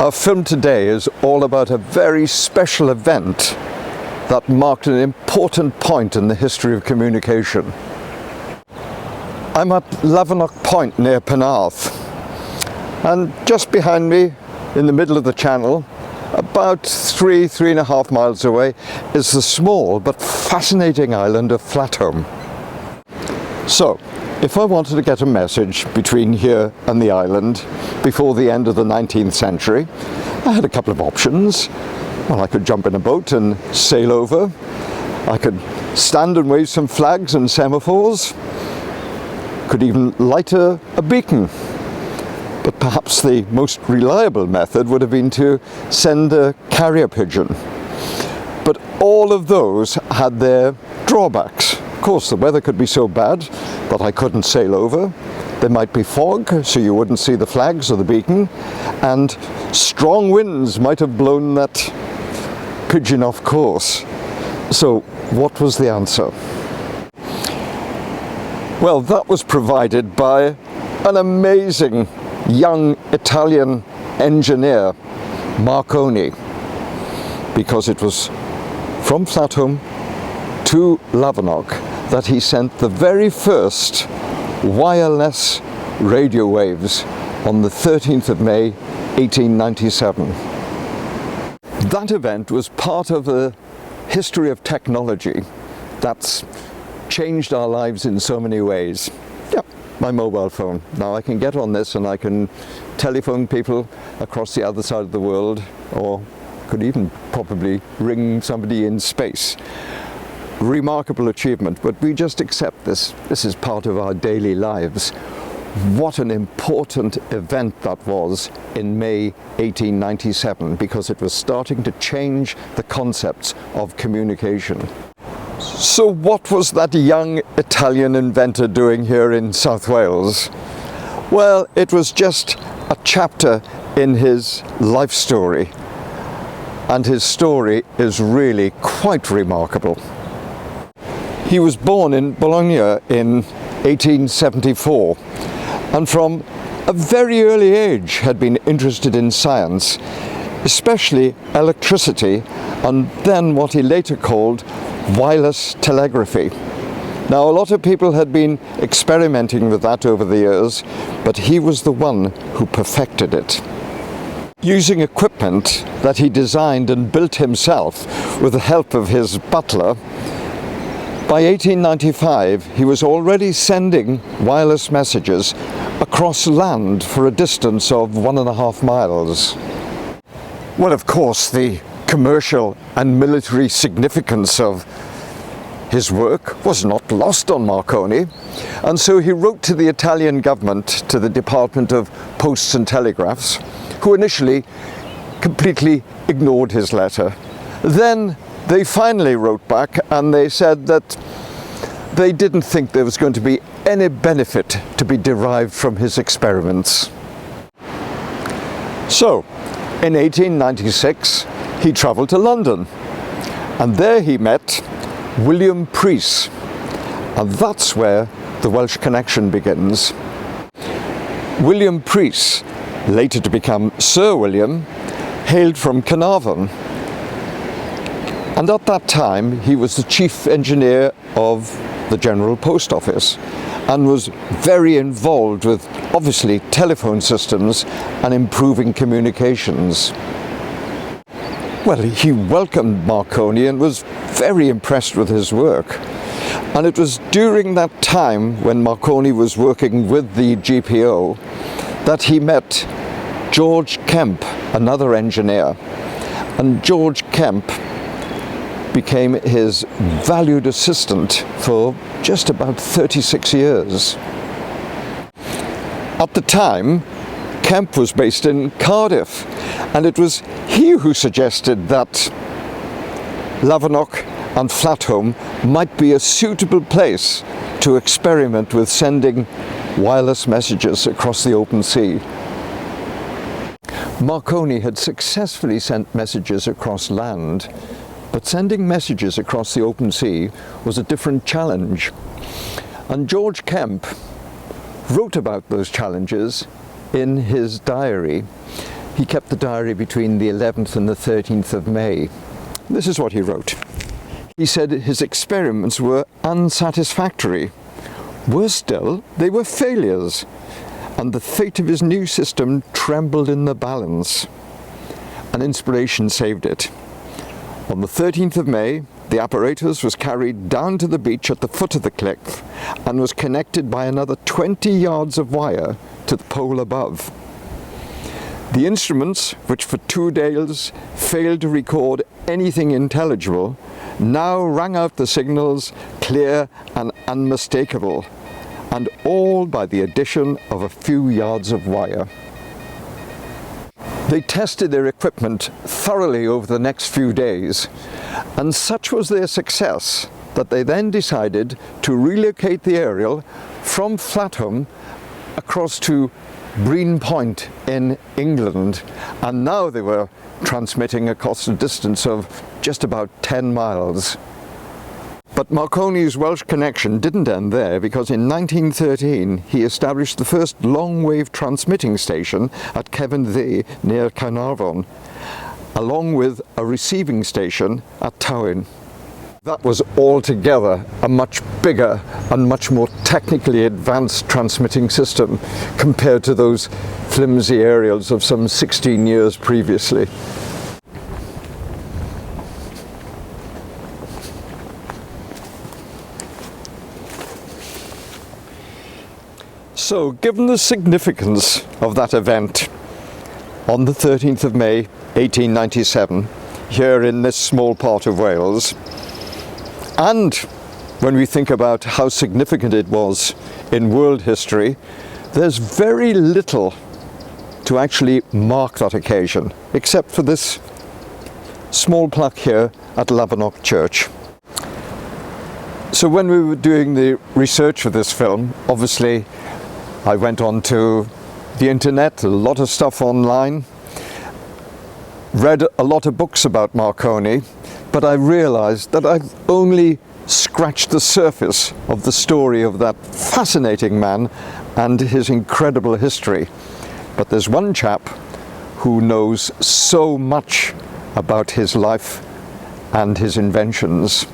Our film today is all about a very special event that marked an important point in the history of communication. I'm at Lavernock Point near Penarth, and just behind me, in the middle of the channel, about 3.5 miles away, is the small but fascinating island of Flatholm. So, if I wanted to get a message between here and the island before the end of the 19th century, I had a couple of options. Well, I could jump in a boat and sail over. I could stand and wave some flags and semaphores. Could even light a beacon. But perhaps the most reliable method would have been to send a carrier pigeon. But all of those had their drawbacks. Of course, the weather could be so bad that I couldn't sail over. There might be fog, so you wouldn't see the flags or the beacon, and strong winds might have blown that pigeon off course. So what was the answer? Well, that was provided by an amazing young Italian engineer, Marconi, because it was from Flatholm to Lavernock that he sent the very first wireless radio waves on the 13th of May 1897. That event was part of a history of technology that's changed our lives in so many ways. Yep, my mobile phone. Now I can get on this and I can telephone people across the other side of the world, or could even probably ring somebody in space. Remarkable achievement, but we just accept this. This is part of our daily lives. What an important event that was in May 1897, because it was starting to change the concepts of communication. So what was that young Italian inventor doing here in South Wales? Well, it was just a chapter in his life story, and his story is really quite remarkable. He was born in Bologna in 1874, and from a very early age had been interested in science, especially electricity, and then what he later called wireless telegraphy. Now, a lot of people had been experimenting with that over the years, but he was the one who perfected it. Using equipment that he designed and built himself with the help of his butler, by 1895, he was already sending wireless messages across land for a distance of 1.5 miles. Well, of course, the commercial and military significance of his work was not lost on Marconi, and so he wrote to the Italian government, to the Department of Posts and Telegraphs, who initially completely ignored his letter. Then they finally wrote back and they said that they didn't think there was going to be any benefit to be derived from his experiments. So, in 1896, he travelled to London, and there he met William Preece, and that's where the Welsh connection begins. William Preece, later to become Sir William, hailed from Carnarvon, and at that time he was the chief engineer of the General Post Office and was very involved with, obviously, telephone systems and improving communications. Well, he welcomed Marconi and was very impressed with his work. And it was during that time, when Marconi was working with the GPO, that he met George Kemp, another engineer. And George Kemp became his valued assistant for just about 36 years. At the time, Kemp was based in Cardiff, and it was he who suggested that Lavernock and Flatholm might be a suitable place to experiment with sending wireless messages across the open sea. Marconi had successfully sent messages across land, but sending messages across the open sea was a different challenge. And George Kemp wrote about those challenges in his diary. he kept the diary between the 11th and the 13th of May. This is what he wrote. He said his experiments were unsatisfactory. Worse still, they were failures, and the fate of his new system trembled in the balance. An inspiration saved it. On the 13th of May, the apparatus was carried down to the beach at the foot of the cliff and was connected by another 20 yards of wire to the pole above. The instruments, which for 2 days failed to record anything intelligible, now rang out the signals clear and unmistakable, and all by the addition of a few yards of wire. They tested their equipment thoroughly over the next few days, and such was their success that they then decided to relocate the aerial from Flatholm across to Lavernock Point in England, and now they were transmitting across a distance of just about 10 miles. But Marconi's Welsh connection didn't end there, because in 1913 he established the first long-wave transmitting station at Cefn near Penarth, along with a receiving station at Tywyn. That was altogether a much bigger and much more technically advanced transmitting system compared to those flimsy aerials of some 16 years previously. So, given the significance of that event, on the 13th of May 1897, here in this small part of Wales, and when we think about how significant it was in world history, there's very little to actually mark that occasion, except for this small plaque here at Lavernock Church. So when we were doing the research for this film, obviously I went on to the internet, a lot of stuff online, read a lot of books about Marconi, but I realized that I've only scratched the surface of the story of that fascinating man and his incredible history. But there's one chap who knows so much about his life and his inventions.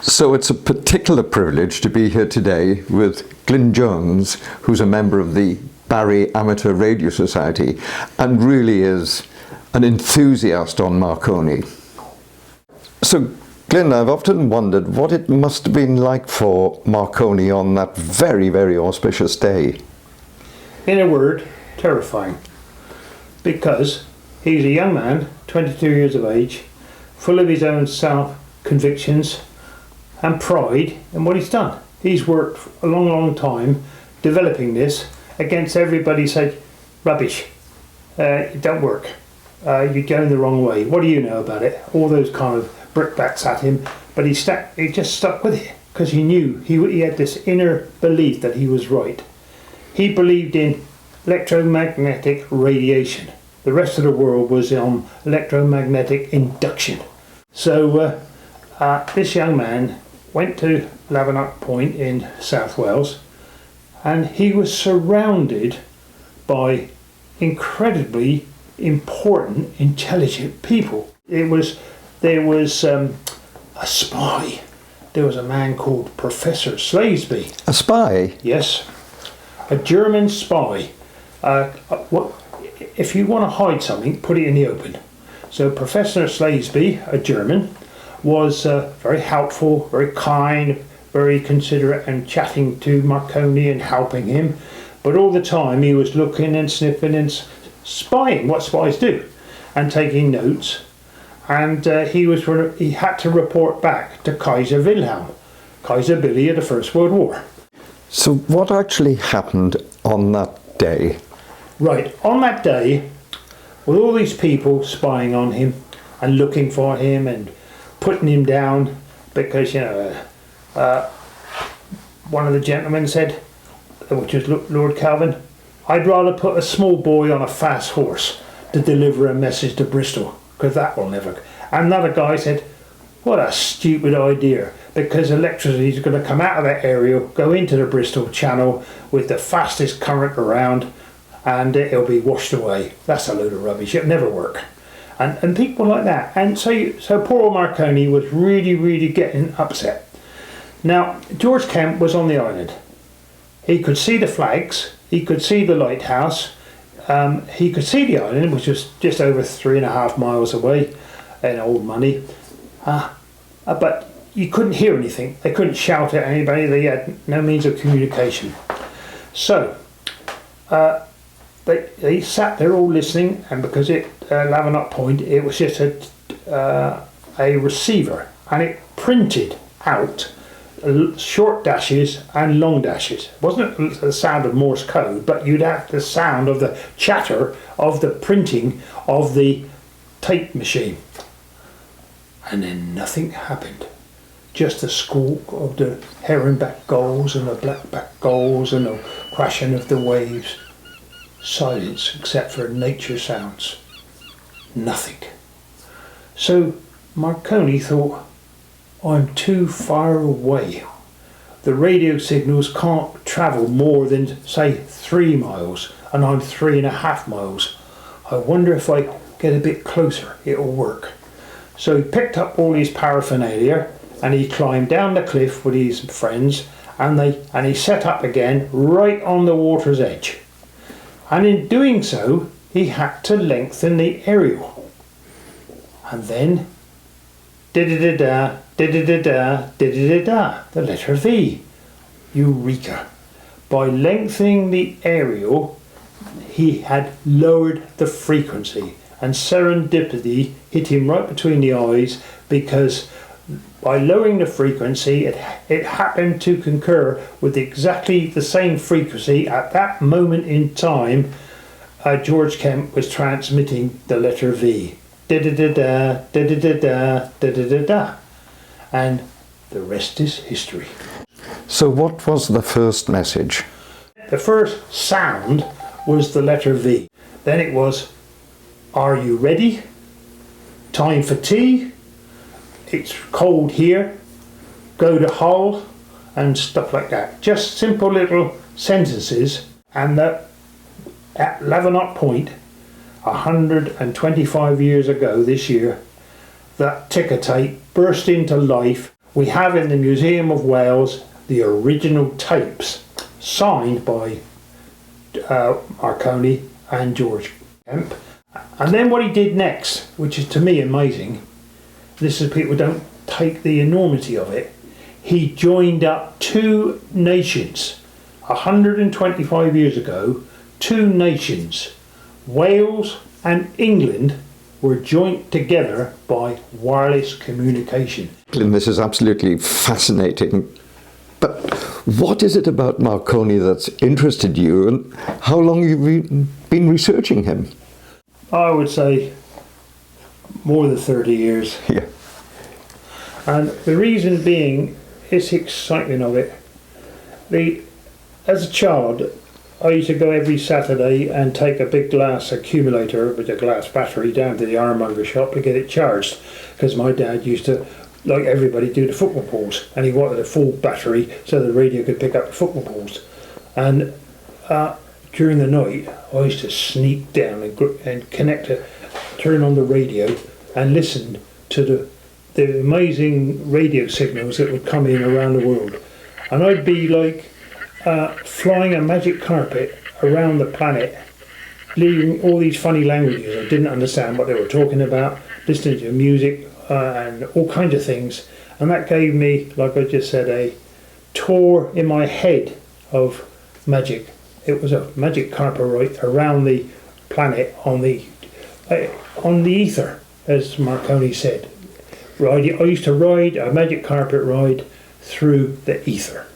So it's a particular privilege to be here today with Glyn Jones, who's a member of the Barry Amateur Radio Society and really is an enthusiast on Marconi. So Glyn, I've often wondered what it must have been like for Marconi on that very, very auspicious day. In a word, terrifying. Because he's a young man, 22 years of age, full of his own self-convictions and pride in what he's done. He's worked a long, long time developing this against everybody said, rubbish, it don't work, you're going the wrong way, what do you know about it? All those kind of brickbats at him, but he just stuck with it because he knew, he had this inner belief that he was right. He believed in electromagnetic radiation. The rest of the world was on electromagnetic induction. So this young man went to Lavernock Point in South Wales, and he was surrounded by incredibly important, intelligent people. There was a spy. There was a man called Professor Slavesby. A spy? Yes, a German spy. If you want to hide something, put it in the open. So Professor Slavesby, a German, was very helpful, very kind, very considerate and chatting to Marconi and helping him. But all the time he was looking and sniffing and spying, what spies do, and taking notes. And he had to report back to Kaiser Wilhelm, Kaiser Billy of the First World War. So what actually happened on that day? Right, on that day, with all these people spying on him and looking for him and putting him down, because, you know, one of the gentlemen said, which was Lord Calvin, I'd rather put a small boy on a fast horse to deliver a message to Bristol, because that will never. And another guy said, what a stupid idea, because electricity is going to come out of that area, go into the Bristol Channel with the fastest current around, and it'll be washed away. That's a load of rubbish. It'll never work. And people like that. And so poor old Marconi was really getting upset. Now, George Kemp was on the island. He could see the flags, he could see the lighthouse, he could see the island, which was just over 3.5 miles away in old money. But you couldn't hear anything. They couldn't shout at anybody. They had no means of communication. So they sat there all listening, and because it Lavernock Point, it was just a receiver, and it printed out short dashes and long dashes. It wasn't the sound of Morse code, but you'd have the sound of the chatter of the printing of the tape machine. And then nothing happened. Just the squawk of the herringback gulls and the blackback gulls and the crashing of the waves. Silence except for nature sounds. Nothing. So Marconi thought, I'm too far away. The radio signals can't travel more than, say, 3 miles, and I'm 3.5 miles. I wonder if I get a bit closer, it'll work. So he picked up all his paraphernalia and he climbed down the cliff with his friends, and he set up again right on the water's edge. And in doing so, he had to lengthen the aerial. And then da-da-da-da, da-da-da-da, da-da-da-da, the letter V. Eureka. By lengthening the aerial, he had lowered the frequency, and serendipity hit him right between the eyes, because by lowering the frequency, it happened to concur with exactly the same frequency at that moment in time. George Kemp was transmitting the letter V. Da-da-da-da, da-da-da-da, da-da-da-da. And the rest is history. So what was the first message? The first sound was the letter V. Then it was, are you ready? Time for tea? It's cold here. Go to Hull, and stuff like that. Just simple little sentences. And that at Lavernock Point, 125 years ago this year, that ticker tape burst into life. We have in the Museum of Wales the original tapes signed by Marconi and George Kemp. And then what he did next, which is to me amazing, this is people don't take the enormity of it, he joined up 2 nations. 125 years ago, 2 nations, Wales and England, were joined together by wireless communication. This is absolutely fascinating. But what is it about Marconi that's interested you, and how long have you been researching him? I would say more than 30 years. Yeah. And the reason being is the excitement of it. As a child, I used to go every Saturday and take a big glass accumulator with a glass battery down to the ironmonger shop to get it charged, because my dad used to, like everybody, do the football balls, and he wanted a full battery so the radio could pick up the football balls. And during the night, I used to sneak down and turn on the radio and listen to the amazing radio signals that would come in around the world. And I'd be like flying a magic carpet around the planet, leaving all these funny languages. I didn't understand what they were talking about, listening to music and all kinds of things. And that gave me, like I just said, a tour in my head of magic. It was a magic carpet ride around the planet on the ether, as Marconi said. I used to ride a magic carpet ride through the ether.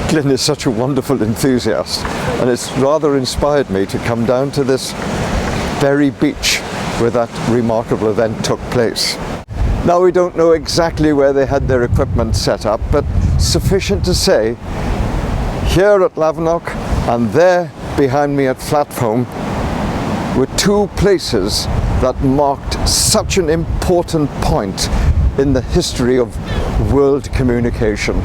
Glyn is such a wonderful enthusiast, and it's rather inspired me to come down to this very beach where that remarkable event took place. Now, we don't know exactly where they had their equipment set up, but sufficient to say, here at Lavernock and there behind me at Flatholm, were two places that marked such an important point in the history of world communication.